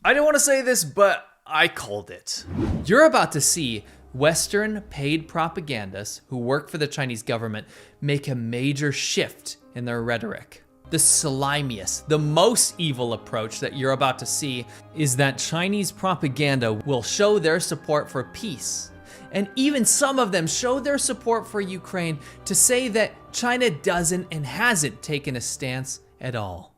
I didn't want to say this, but I called it. You're about to see Western paid propagandists who work for the Chinese government make a major shift in their rhetoric. The slimiest, the most evil approach that you're about to see is that Chinese propaganda will show their support for peace. And even some of them show their support for Ukraine to say that China doesn't and hasn't taken a stance at all.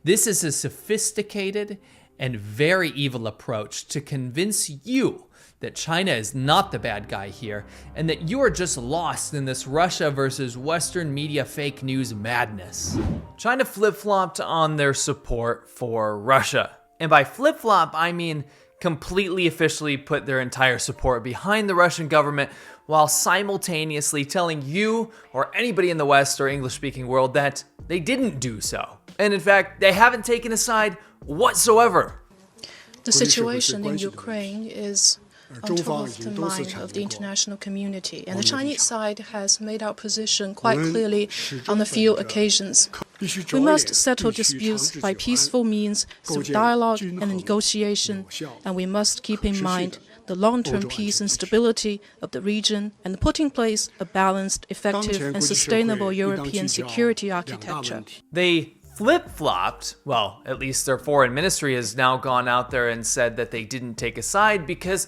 This is a sophisticated and very evil approach to convince you that China is not the bad guy here and that you are just lost in this Russia versus Western media fake news madness. China flip-flopped on their support for Russia. And by flip-flop, I mean completely officially put their entire support behind the Russian government while simultaneously telling you or anybody in the West or English-speaking world that they didn't do so. And in fact, they haven't taken a side whatsoever. The situation in Ukraine is on top of the mind of the international community, and the Chinese side has made our position quite clearly on a few occasions. We must settle disputes by peaceful means through dialogue and negotiation, and we must keep in mind the long-term peace and stability of the region and put in place a balanced, effective, and sustainable European security architecture. They flip-flopped. Well, at least their foreign ministry has now gone out there and said that they didn't take a side because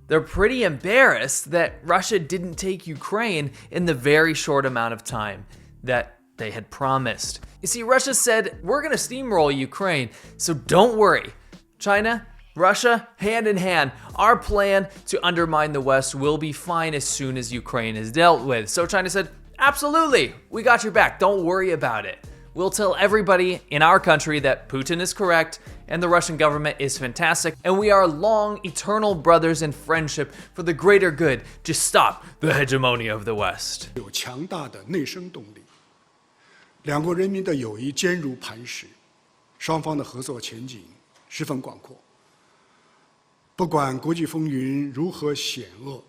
they're pretty embarrassed that Russia didn't take Ukraine in the very short amount of time that they had promised. You see, Russia said, we're gonna steamroll Ukraine, so don't worry. China, Russia, hand in hand, our plan to undermine the West will be fine as soon as Ukraine is dealt with. So China said, absolutely, we got your back, don't worry about it. We'll tell everybody in our country that Putin is correct and the Russian government is fantastic, and we are long, eternal brothers in friendship for the greater good to stop the hegemony of the West. 有强大的内生动力，两国人民的友谊坚如磐石，双方的合作前景十分广阔。不管国际风云如何险恶，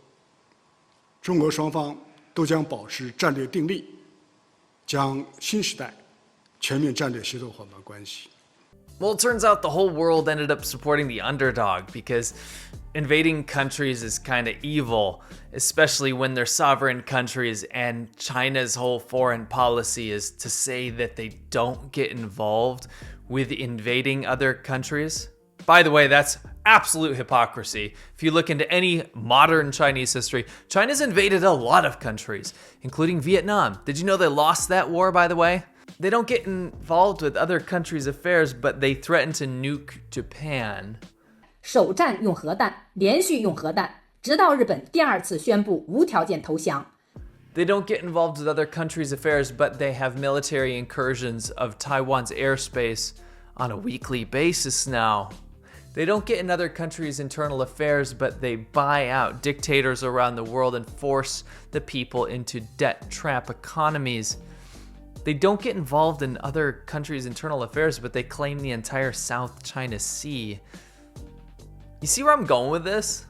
中俄双方都将保持战略定力，将新时代全面战略协作伙伴关系。 Well, it turns out the whole world ended up supporting the underdog because invading countries is kind of evil, especially when they're sovereign countries, and China's whole foreign policy is to say that they don't get involved with invading other countries. By the way, that's absolute hypocrisy. If you look into any modern Chinese history, China's invaded a lot of countries, including Vietnam. Did you know they lost that war, by the way? They don't get involved with other countries' affairs, but they threaten to nuke Japan. 首战用核弹，连续用核弹，直到日本第二次宣布无条件投降。 They don't get involved with other countries' affairs, but they have military incursions of Taiwan's airspace on a weekly basis now. They don't get in other countries' internal affairs, but they buy out dictators around the world and force the people into debt trap economies. They don't get involved in other countries' internal affairs, but they claim the entire South China Sea. You see where I'm going with this?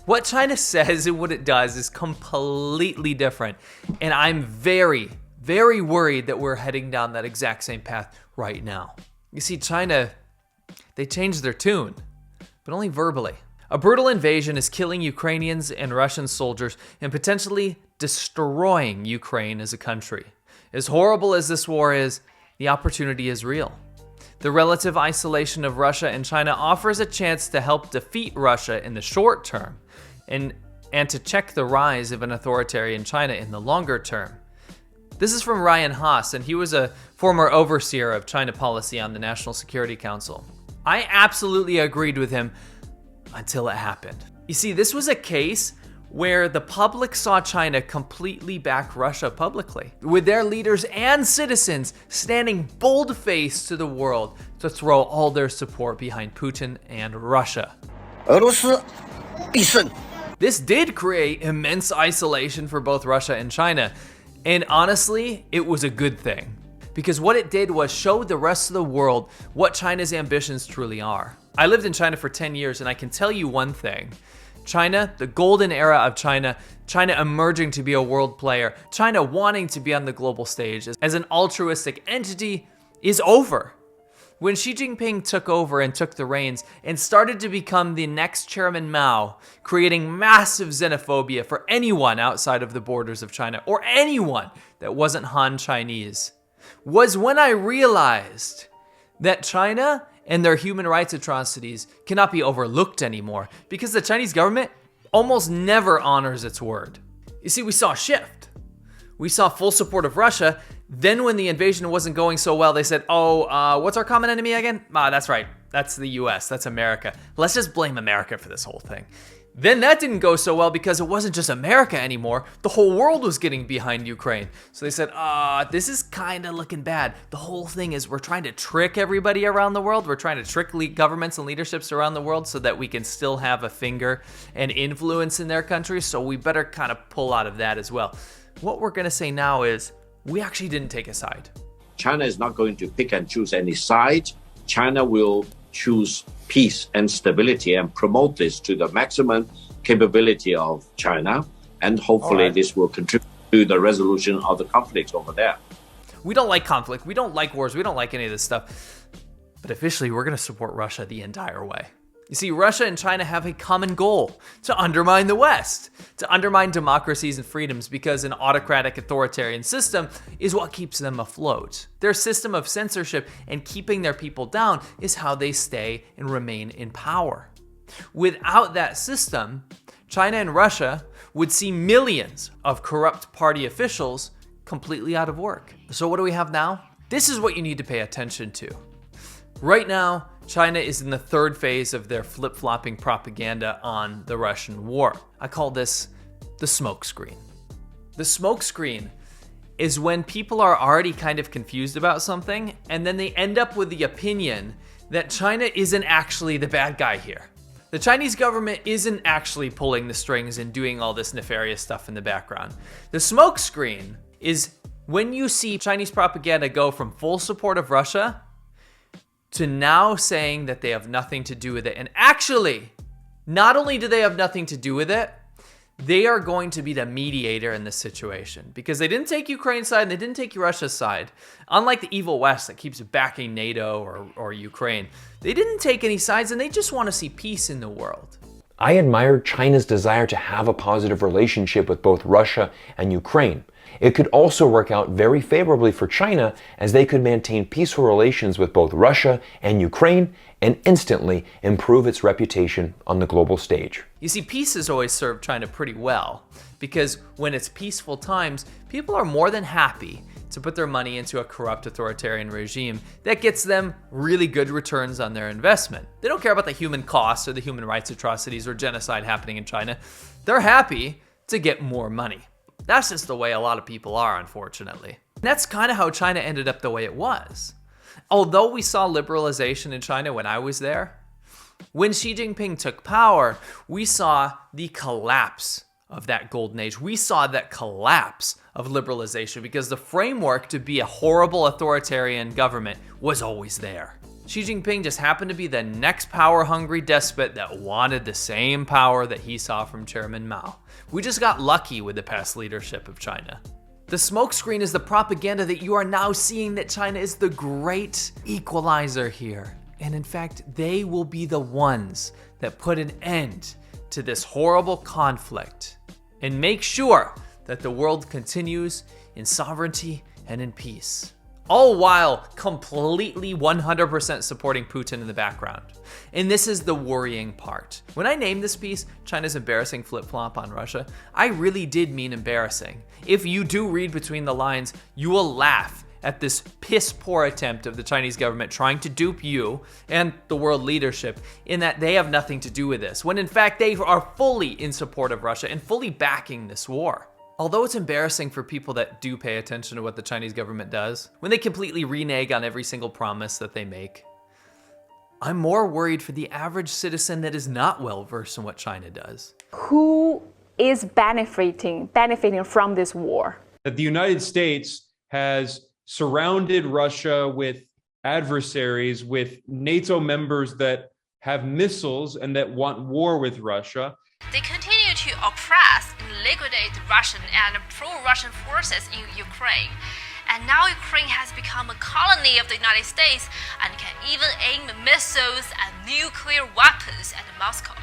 What China says and what it does is completely different. And I'm very, very worried that we're heading down that exact same path right now. You see, China, they changed their tune, but only verbally. A brutal invasion is killing Ukrainians and Russian soldiers and potentially destroying Ukraine as a country. As horrible as this war is, the opportunity is real. The relative isolation of Russia and China offers a chance to help defeat Russia in the short term and to check the rise of an authoritarian China in the longer term. This is from Ryan Haas, and he was a former overseer of China policy on the National Security Council. I absolutely agreed with him until it happened. You see, this was a case where the public saw China completely back Russia publicly, with their leaders and citizens standing bold-faced to the world to throw all their support behind Putin and Russia. 俄罗斯必胜。 This did create immense isolation for both Russia and China, and honestly, it was a good thing. Because what it did was show the rest of the world what China's ambitions truly are. I lived in China for 10 years, and I can tell you one thing. China, the golden era of China, China emerging to be a world player, China wanting to be on the global stage as an altruistic entity is over. When Xi Jinping took over and took the reins and started to become the next Chairman Mao, creating massive xenophobia for anyone outside of the borders of China or anyone that wasn't Han Chinese, was when I realized that China and their human rights atrocities cannot be overlooked anymore because the Chinese government almost never honors its word. You see, we saw a shift. We saw full support of Russia. Then when the invasion wasn't going so well, they said, what's our common enemy again? That's right. That's the US. That's America. Let's just blame America for this whole thing. Then that didn't go so well because it wasn't just America anymore. The whole world was getting behind Ukraine. So they said, this is kind of looking bad. The whole thing is we're trying to trick everybody around the world. We're trying to trick governments and leaderships around the world so that we can still have a finger and influence in their countries. So we better kind of pull out of that as well. What we're going to say now is we actually didn't take a side. China is not going to pick and choose any side. China will choose peace and stability and promote this to the maximum capability of China. And hopefully this will contribute to the resolution of the conflicts over there. We don't like conflict. We don't like wars. We don't like any of this stuff. But officially, we're going to support Russia the entire way. You see, Russia and China have a common goal: to undermine the West, to undermine democracies and freedoms, because an autocratic authoritarian system is what keeps them afloat. Their system of censorship and keeping their people down is how they stay and remain in power. Without that system, China and Russia would see millions of corrupt party officials completely out of work. So what do we have now? This is what you need to pay attention to. Right now, China is in the third phase of their flip-flopping propaganda on the Russian war. I call this the smokescreen. The smokescreen is when people are already kind of confused about something, and then they end up with the opinion that China isn't actually the bad guy here. The Chinese government isn't actually pulling the strings and doing all this nefarious stuff in the background. The smokescreen is when you see Chinese propaganda go from full support of Russia to now saying that they have nothing to do with it. And actually, not only do they have nothing to do with it, they are going to be the mediator in this situation, because they didn't take Ukraine's side and they didn't take Russia's side. Unlike the evil West that keeps backing NATO or Ukraine, they didn't take any sides and they just want to see peace in the world. I admire China's desire to have a positive relationship with both Russia and Ukraine. It could also work out very favorably for China, as they could maintain peaceful relations with both Russia and Ukraine and instantly improve its reputation on the global stage. You see, peace has always served China pretty well, because when it's peaceful times, people are more than happy to put their money into a corrupt authoritarian regime that gets them really good returns on their investment. They don't care about the human costs or the human rights atrocities or genocide happening in China. They're happy to get more money. That's just the way a lot of people are, unfortunately. And that's kind of how China ended up the way it was. Although we saw liberalization in China when I was there, when Xi Jinping took power, we saw the collapse of that golden age. We saw that collapse of liberalization because the framework to be a horrible authoritarian government was always there. Xi Jinping just happened to be the next power-hungry despot that wanted the same power that he saw from Chairman Mao. We just got lucky with the past leadership of China. The smokescreen is the propaganda that you are now seeing that China is the great equalizer here. And in fact, they will be the ones that put an end to this horrible conflict and make sure that the world continues in sovereignty and in peace. All while completely 100% supporting Putin in the background. And this is the worrying part. When I named this piece, China's embarrassing flip-flop on Russia, I really did mean embarrassing. If you do read between the lines, you will laugh at this piss-poor attempt of the Chinese government trying to dupe you and the world leadership in that they have nothing to do with this, when in fact they are fully in support of Russia and fully backing this war. Although it's embarrassing for people that do pay attention to what the Chinese government does, when they completely renege on every single promise that they make, I'm more worried for the average citizen that is not well versed in what China does. Who is benefiting from this war? That the United States has surrounded Russia with adversaries, with NATO members that have missiles and that want war with Russia. They continue to oppress and liquidate Russian and pro-Russian forces in Ukraine. And now Ukraine has become a colony of the United States and can even aim missiles and nuclear weapons at Moscow.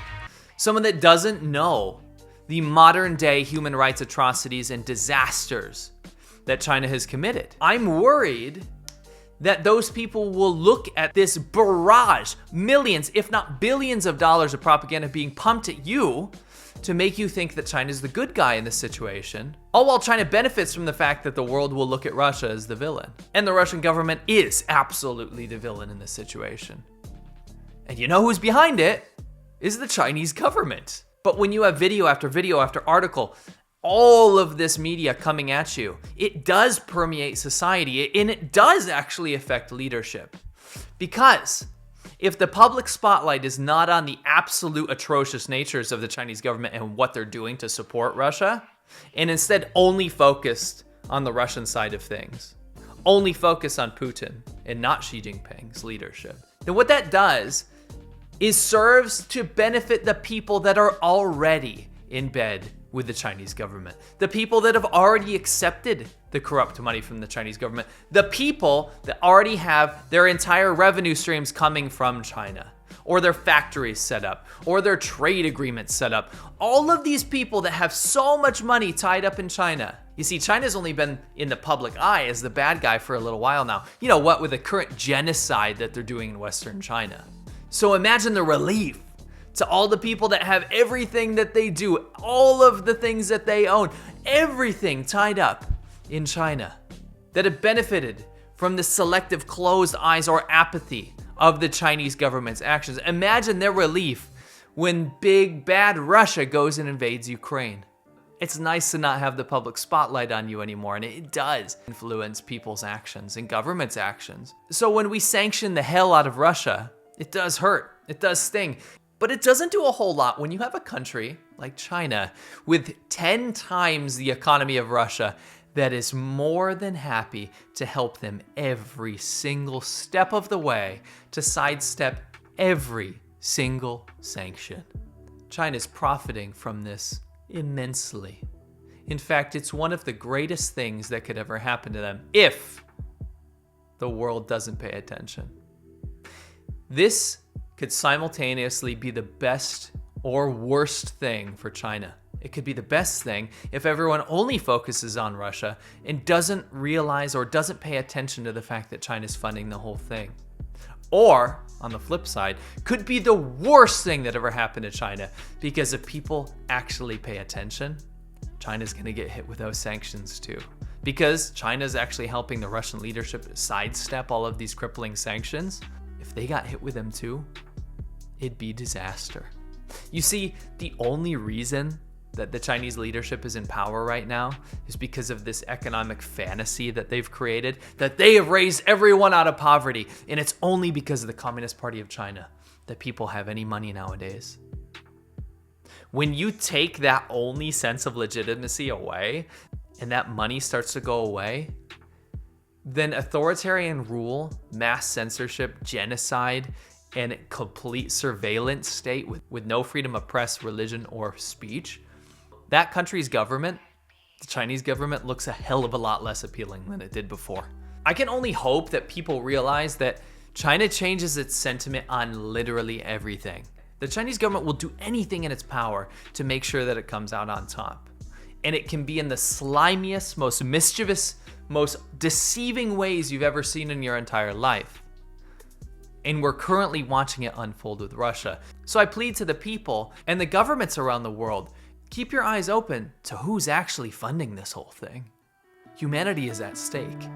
Someone that doesn't know the modern day human rights atrocities and disasters that China has committed. I'm worried that those people will look at this barrage, millions, if not billions of dollars of propaganda being pumped at you to make you think that China's the good guy in this situation, all while China benefits from the fact that the world will look at Russia as the villain. And the Russian government is absolutely the villain in this situation. And you know who's behind it? Is the Chinese government. But when you have video after article, all of this media coming at you, it does permeate society, and it does actually affect leadership. Because if the public spotlight is not on the absolute atrocious natures of the Chinese government and what they're doing to support Russia, and instead only focused on the Russian side of things, only focus on Putin and not Xi Jinping's leadership, then what that does is serves to benefit the people that are already in bed with the Chinese government, the people that have already accepted the corrupt money from the Chinese government, the people that already have their entire revenue streams coming from China, or their factories set up, or their trade agreements set up. All of these people that have so much money tied up in China. You see, China's only been in the public eye as the bad guy for a little while now. You know what, with the current genocide that they're doing in Western China. So imagine the relief to all the people that have everything that they do, all of the things that they own, everything tied up in China, that have benefited from the selective closed eyes or apathy of the Chinese government's actions. Imagine their relief when big bad Russia goes and invades Ukraine. It's nice to not have the public spotlight on you anymore, and it does influence people's actions and government's actions. So when we sanction the hell out of Russia, it does hurt, it does sting, but it doesn't do a whole lot when you have a country like China with 10 times the economy of Russia that is more than happy to help them every single step of the way to sidestep every single sanction. China's profiting from this immensely. In fact, it's one of the greatest things that could ever happen to them if the world doesn't pay attention. This could simultaneously be the best or worst thing for China. It could be the best thing if everyone only focuses on Russia and doesn't realize or doesn't pay attention to the fact that China's funding the whole thing. Or, on the flip side, could be the worst thing that ever happened to China, because if people actually pay attention, China's gonna get hit with those sanctions too. Because China's actually helping the Russian leadership sidestep all of these crippling sanctions. If they got hit with them too, it'd be disaster. You see, the only reason that the Chinese leadership is in power right now is because of this economic fantasy that they've created, that they have raised everyone out of poverty. And it's only because of the Communist Party of China that people have any money nowadays. When you take that only sense of legitimacy away and that money starts to go away, then authoritarian rule, mass censorship, genocide, and complete surveillance state with no freedom of press, religion, or speech, that country's government, the Chinese government, looks a hell of a lot less appealing than it did before. I can only hope that people realize that China changes its sentiment on literally everything. The Chinese government will do anything in its power to make sure that it comes out on top. And it can be in the slimiest, most mischievous, most deceiving ways you've ever seen in your entire life. And we're currently watching it unfold with Russia. So I plead to the people and the governments around the world, keep your eyes open to who's actually funding this whole thing. Humanity is at stake.